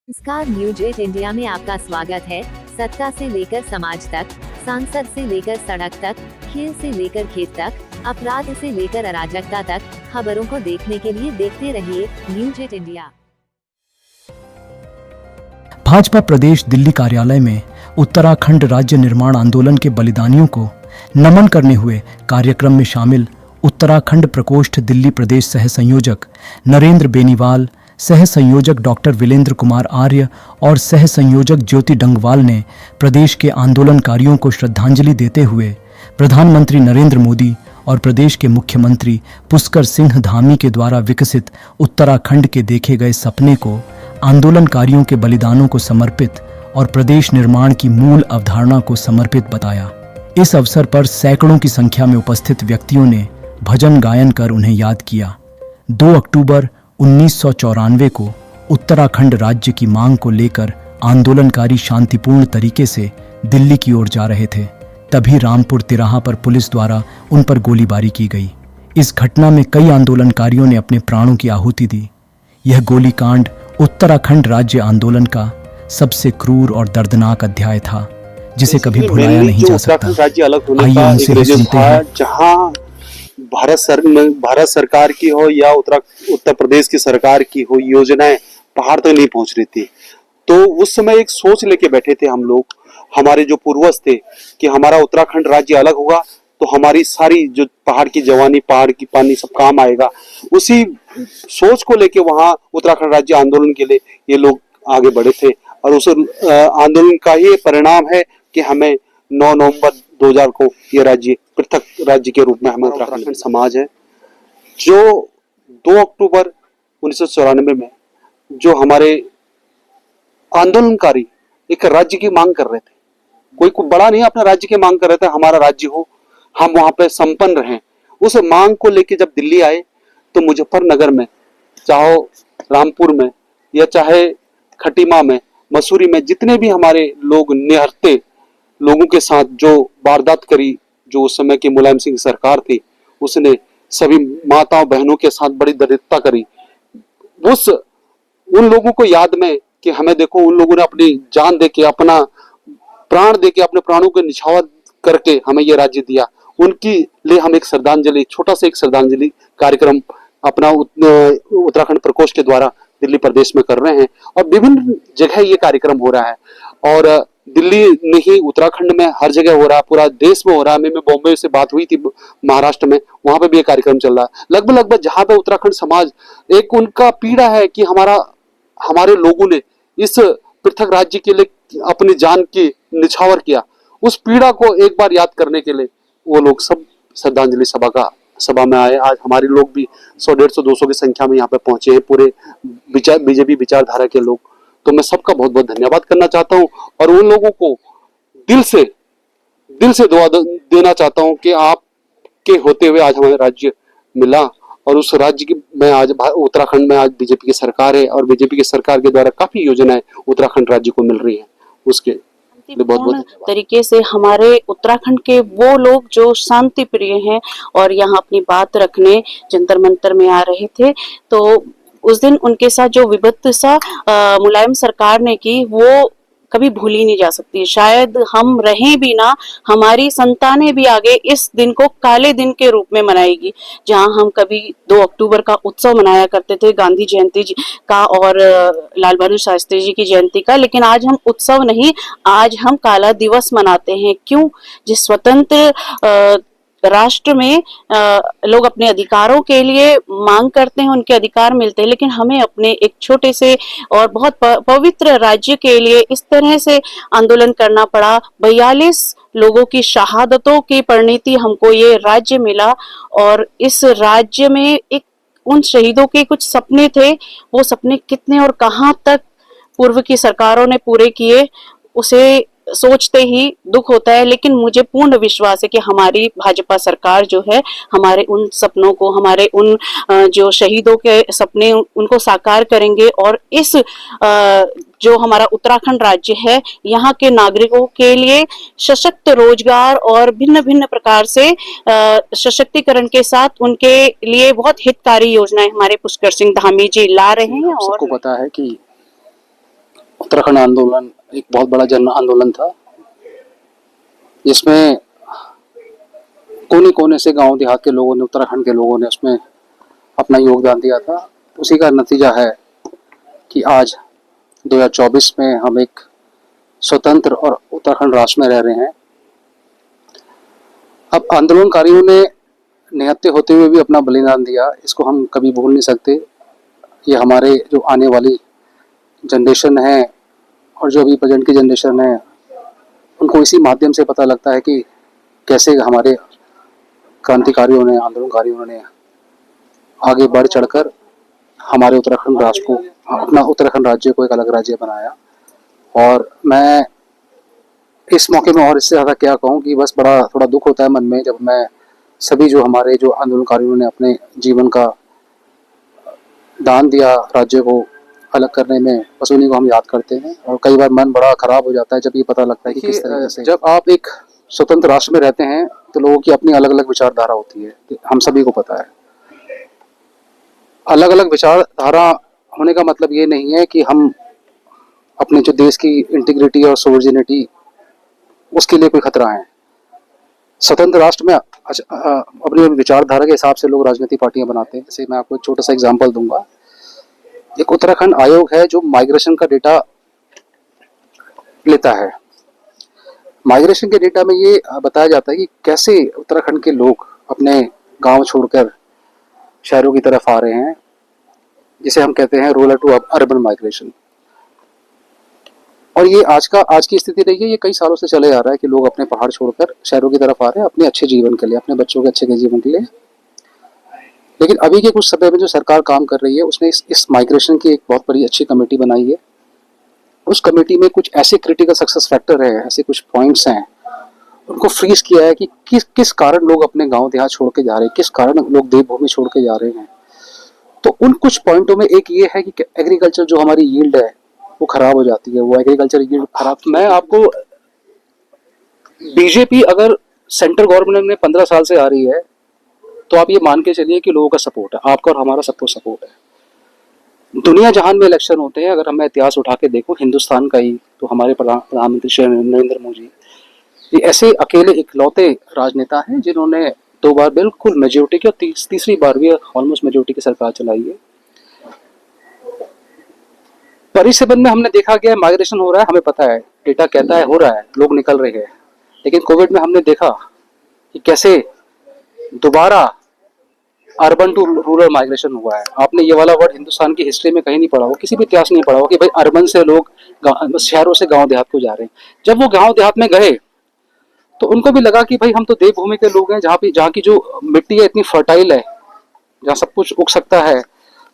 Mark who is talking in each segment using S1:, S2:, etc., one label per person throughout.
S1: नमस्कार, news 8 India में आपका स्वागत है। सत्ता से लेकर समाज तक, सांसद से लेकर सड़क तक, खेल से लेकर खेत तक, अपराध से लेकर अराजकता तक, खबरों को देखने के लिए देखते रहिए न्यूज 8 इंडिया।
S2: भाजपा प्रदेश दिल्ली कार्यालय में उत्तराखंड राज्य निर्माण आंदोलन के बलिदानियों को नमन करने हुए कार्यक्रम में शामिल उत्तराखंड प्रकोष्ठ दिल्ली प्रदेश सह संयोजक नरेंद्र बेनीवाल, सह संयोजक डॉक्टर विलेंद्र कुमार आर्य और सह संयोजक ज्योति डंगवाल ने प्रदेश के आंदोलनकारियों को श्रद्धांजलि देते हुए प्रधानमंत्री नरेंद्र मोदी और प्रदेश के मुख्यमंत्री पुष्कर सिंह धामी के द्वारा विकसित उत्तराखंड के देखे गए सपने को आंदोलनकारियों के बलिदानों को समर्पित और प्रदेश निर्माण की मूल अवधारणा को समर्पित बताया। इस अवसर पर सैकड़ों की संख्या में उपस्थित व्यक्तियों ने भजन गायन कर उन्हें याद किया। 2 अक्टूबर 1994 को उत्तराखंड राज्य की मांग को लेकर आंदोलनकारी शांतिपूर्ण तरीके से दिल्ली की ओर जा रहे थे, तभी रामपुर तिराहा पर पुलिस द्वारा उन पर गोलीबारी की गई। इस घटना में कई आंदोलनकारियों ने अपने प्राणों की आहुति दी। यह गोलीकांड उत्तराखंड राज्य आंदोलन का सबसे क्रूर और दर्दनाक अध्याय था, जिसे कभी भुलाया नहीं जा सकता।
S3: राज्य अलग होने का एक रीजन था, जहां भारत सरकार की हो या उत्तर प्रदेश की सरकार की हो, योजनाएं पहाड़ तक नहीं पहुंच रही थी। तो उस समय एक सोच लेके बैठे थे हम लोग, हमारे जो पूर्वज थे, कि हमारा उत्तराखंड राज्य अलग होगा तो हमारी सारी जो पहाड़ की जवानी, पहाड़ की पानी सब काम आएगा। उसी सोच को लेके वहां उत्तराखंड राज्य आंदोलन के लिए ये लोग आगे बढ़े थे, और उस आंदोलन का ही परिणाम है कि हमें 9 नवंबर 2000 को ये राज्य पृथक राज्य के रूप में हमें उत्तराखंड समाज है। जो 2 अक्टूबर 1994 में जो हमारे आंदोलनकारी एक राज्य की मांग कर रहे थे, कोई बड़ा नहीं, अपने राज्य की मांग कर रहे थे, हमारा राज्य हो, हम वहां पे संपन्न रहें। उस मांग को लेके जब दिल्ली आए तो मुजफ्फरनगर में, चाहे रामपुर में या चाहे खटीमा में, मसूरी में, जितने भी हमारे लोग निहत्थे लोगों के साथ जो वारदात करी, जो उस समय की मुलायम सिंह सरकार थी, उसने सभी माताओं बहनों के साथ बड़ी दरिद्रता करी। उन लोगों को याद में कि हमें देखो, उन लोगों ने अपनी जान देके, अपना प्राण देके, अपने प्राणों के निछावर करके हमें ये राज्य दिया। उनकी लिए हम एक श्रद्धांजलि, एक छोटा सा एक श्रद्धांजलि कार्यक्रम अपना उत्तराखंड प्रकोष्ठ के द्वारा दिल्ली प्रदेश में कर रहे हैं, और विभिन्न जगह ये कार्यक्रम हो रहा है। और दिल्ली नहीं, उत्तराखंड में हर जगह हो रहा है, पूरा देश में हो रहा है। मैं बॉम्बे से बात हुई थी महाराष्ट्र में, वहां पे भी ये कार्यक्रम चल रहा है। लगभग जहां पे उत्तराखंड समाज, एक उनका पीड़ा है कि हमारे लोगों ने इस पृथक राज्य के लिए अपनी जान की निछावर किया, उस पीड़ा को एक बार याद करने के लिए वो लोग सब श्रद्धांजलि सभा में आए। आज हमारे लोग भी 100, 150, 200 की संख्या में यहाँ पे पहुंचे हैं, पूरे बीजेपी विचारधारा के लोग। तो मैं सबका बहुत बहुत धन्यवाद करना चाहता हूँ, और उन लोगों को दिल से दुआ देना चाहता हूँ कि आपके होते हुए आज हमें राज्य मिला, और उस राज्य की में आज उत्तराखंड में आज बीजेपी की सरकार है, और बीजेपी की सरकार के द्वारा काफी योजनाएं उत्तराखंड राज्य को मिल रही है। उसके बहुत
S4: तरीके से हमारे उत्तराखंड के वो लोग जो शांति प्रिय हैं और यहाँ अपनी बात रखने जंतर मंतर में आ रहे थे, तो उस दिन उनके साथ जो विभत्सा मुलायम सरकार ने की, वो कभी भूली नहीं जा सकती। शायद हम रहें भी ना, हमारी संतानें भी आगे इस दिन को काले दिन के रूप में मनाएगी। जहां हम कभी 2 अक्टूबर का उत्सव मनाया करते थे, गांधी जयंती का और लाल बहादुर शास्त्री जी की जयंती का, लेकिन आज हम उत्सव नहीं, आज हम काला दिवस मनाते हैं। क्यों? जिस स्वतंत्र राष्ट्र में लोग अपने अधिकारों के लिए मांग करते हैं, उनके अधिकार मिलते हैं, लेकिन हमें अपने एक छोटे से और बहुत पवित्र राज्य के लिए इस तरह से आंदोलन करना पड़ा। 42 लोगों की शहादतों की परिणति हमको ये राज्य मिला, और इस राज्य में एक उन शहीदों के कुछ सपने थे, वो सपने कितने और कहां तक पूर्व की सरकारों ने पूरे किए, उसे सोचते ही दुख होता है। लेकिन मुझे पूर्ण विश्वास है कि हमारी भाजपा सरकार जो है, हमारे उन सपनों को, हमारे उन जो शहीदों के सपने, उनको साकार करेंगे, और इस जो हमारा उत्तराखंड राज्य है, यहाँ के नागरिकों के लिए सशक्त रोजगार और भिन्न भिन्न प्रकार से सशक्तिकरण के साथ उनके लिए बहुत हितकारी योजनाएं हमारे पुष्कर सिंह धामी जी ला रहे हैं।
S3: सबको पता है कि
S5: उत्तराखंड आंदोलन एक बहुत बड़ा जन आंदोलन था, जिसमें कोने कोने से गांव देहात के लोगों ने, उत्तराखंड के लोगों ने उसमें अपना योगदान दिया था। उसी का नतीजा है कि आज 2024 में हम एक स्वतंत्र और उत्तराखंड राष्ट्र में रह रहे हैं। अब आंदोलनकारियों ने निहत्थे होते हुए भी अपना बलिदान दिया, इसको हम कभी भूल नहीं सकते। ये हमारे जो आने वाली जनरेशन है और जो अभी प्रेजेंट की जनरेशन है, उनको इसी माध्यम से पता लगता है कि कैसे हमारे क्रांतिकारियों ने, आंदोलनकारियों ने आगे बढ़ चढ़कर हमारे उत्तराखंड राष्ट्र को, अपना उत्तराखंड राज्य को एक अलग राज्य बनाया। और मैं इस मौके में और इससे ज़्यादा क्या कहूँ कि बस बड़ा थोड़ा दुख होता है मन में जब मैं सभी जो हमारे जो आंदोलनकारियों ने अपने जीवन का दान दिया राज्य को अलग करने में, बस उन्हीं को हम याद करते हैं। और कई बार मन बड़ा खराब हो जाता है जब ये पता लगता है कि किस तरीके से, जब आप एक स्वतंत्र राष्ट्र में रहते हैं तो लोगों की अपनी अलग अलग विचारधारा होती है, हम सभी को पता है। अलग अलग विचारधारा होने का मतलब ये नहीं है कि हम अपने जो देश की इंटीग्रिटी और सोवर्जिनिटी उसके लिए कोई खतरा है। स्वतंत्र राष्ट्र में अपनी विचारधारा के हिसाब से लोग राजनीतिक पार्टियां बनाते हैं। जैसे मैं आपको एक छोटा सा एग्जांपल दूंगा। एक उत्तराखंड आयोग है जो माइग्रेशन का डेटा लेता है। माइग्रेशन के डेटा में ये बताया जाता है कि कैसे उत्तराखंड के लोग अपने गांव छोड़कर शहरों की तरफ आ रहे हैं, जिसे हम कहते हैं रूरल टू अर्बन माइग्रेशन। और ये आज की स्थिति रही है, ये कई सालों से चले आ रहा है कि लोग अपने पहाड़ छोड़कर शहरों की तरफ आ रहे हैं अपने अच्छे जीवन के लिए, अपने बच्चों के अच्छे जीवन के लिए। लेकिन अभी के कुछ समय में जो सरकार काम कर रही है, उसने इस माइग्रेशन की एक बहुत बड़ी अच्छी कमेटी बनाई है। उस कमेटी में कुछ ऐसे क्रिटिकल सक्सेस फैक्टर है, ऐसे कुछ पॉइंट्स हैं, उनको फ्रीज किया है कि किस कारण लोग अपने गांव देहात छोड़ के जा रहे हैं, किस कारण लोग देवभूमि छोड़ के जा रहे हैं। तो उन कुछ पॉइंटों में एक ये है कि एग्रीकल्चर जो हमारी यील्ड है वो खराब हो जाती है, वो एग्रीकल्चर यील्ड खराब। मैं आपको बीजेपी अगर सेंट्रल गवर्नमेंट में 15 साल से आ रही है तो आप ये मान के चलिए कि लोगों का सपोर्ट है, आपका और हमारा सबको सपोर्ट है। दुनिया जहान में इलेक्शन होते हैं, अगर मैं इतिहास उठा के देखूं हिंदुस्तान का ही, तो हमारे प्रधानमंत्री श्री नरेंद्र मोदी ये ऐसे अकेले इकलौते राजनेता हैं जिन्होंने 2 बार बिल्कुल मेजोरिटी की और तीसरी बार भी ऑलमोस्ट मेजोरिटी की सरकार चलाई है। परिसंबंध में हमने देखा गया माइग्रेशन हो रहा है, हमें पता है, डेटा कहता है हो रहा है, लोग निकल रहे हैं। लेकिन कोविड में हमने देखा कि कैसे दोबारा अर्बन टू रूरल माइग्रेशन हुआ है। आपने ये वाला वर्ड हिंदुस्तान की हिस्ट्री में कहीं नहीं पढ़ा हो, किसी भी इतिहास नहीं पढ़ा हो कि भाई अर्बन से लोग शहरों से गांव देहात को जा रहे हैं। जब वो गांव देहात में गए तो उनको भी लगा कि भाई हम तो देवभूमि के लोग हैं, जहाँ की जो मिट्टी है इतनी फर्टाइल है, जहाँ सब कुछ उग सकता है।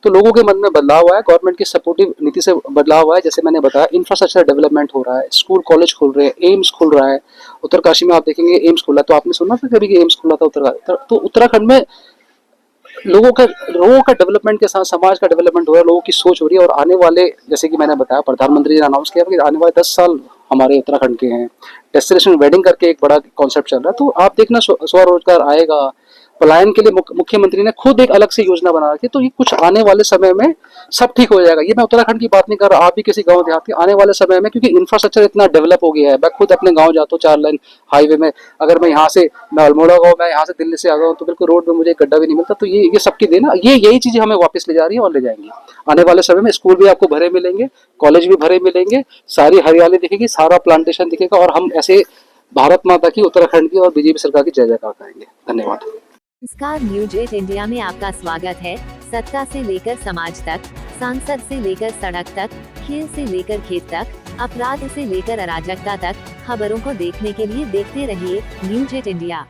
S5: तो लोगों के मन में बदलाव हुआ है, गवर्नमेंट की सपोर्टिव नीति से बदलाव हुआ है। जैसे मैंने बताया, इंफ्रास्ट्रक्चर डेवलपमेंट हो रहा है, स्कूल कॉलेज खुल रहे हैं, एम्स खुल रहा है। उत्तरकाशी में आप देखेंगे एम्स खुला, तो आपने सुना था कभी कि एम्स खुला था उत्तराखंड? तो उत्तराखंड में लोगों का डेवलपमेंट के साथ समाज का डेवलपमेंट हो रहा है, लोगों की सोच हो रही है। और आने वाले, जैसे कि मैंने बताया, प्रधानमंत्री ने अनाउंस किया कि आने वाले 10 साल हमारे उत्तराखंड के हैं। डेस्टिनेशन वेडिंग करके एक बड़ा कॉन्सेप्ट चल रहा है। तो आप देखना स्वरोजगार आएगा, पलायन के लिए मुख्यमंत्री ने खुद एक अलग से योजना बना रखी है। तो ये कुछ आने वाले समय में सब ठीक हो जाएगा। ये मैं उत्तराखंड की बात नहीं कर रहा, आप भी किसी गांव देहात के, आने वाले समय में, क्योंकि इंफ्रास्ट्रक्चर इतना डेवलप हो गया है। मैं खुद अपने गांव जाता हूँ 4 लाइन हाईवे में, अगर मैं यहाँ से, मैं अल्मोड़ा गाँव, मैं यहाँ से दिल्ली से आ गया हूँ तो बिल्कुल रोड में मुझे एक गड्ढा भी नहीं मिलता। तो ये सबकी देना, यही चीजें हमें वापस ले जा रही है और ले जाएंगी। आने वाले समय में स्कूल भी आपको भरे मिलेंगे, कॉलेज भी भरे मिलेंगे, सारी हरियाली दिखेगी, सारा प्लांटेशन दिखेगा, और हम ऐसे भारत माता की, उत्तराखंड की और बीजेपी सरकार की जय जयकार करेंगे। धन्यवाद।
S1: नमस्कार, न्यूज 8 इंडिया में आपका स्वागत है। सत्ता से लेकर समाज तक, सांसद से लेकर सड़क तक, खेल से लेकर खेत तक, अपराध से लेकर अराजकता तक, खबरों को देखने के लिए देखते रहिए न्यूज 8 इंडिया।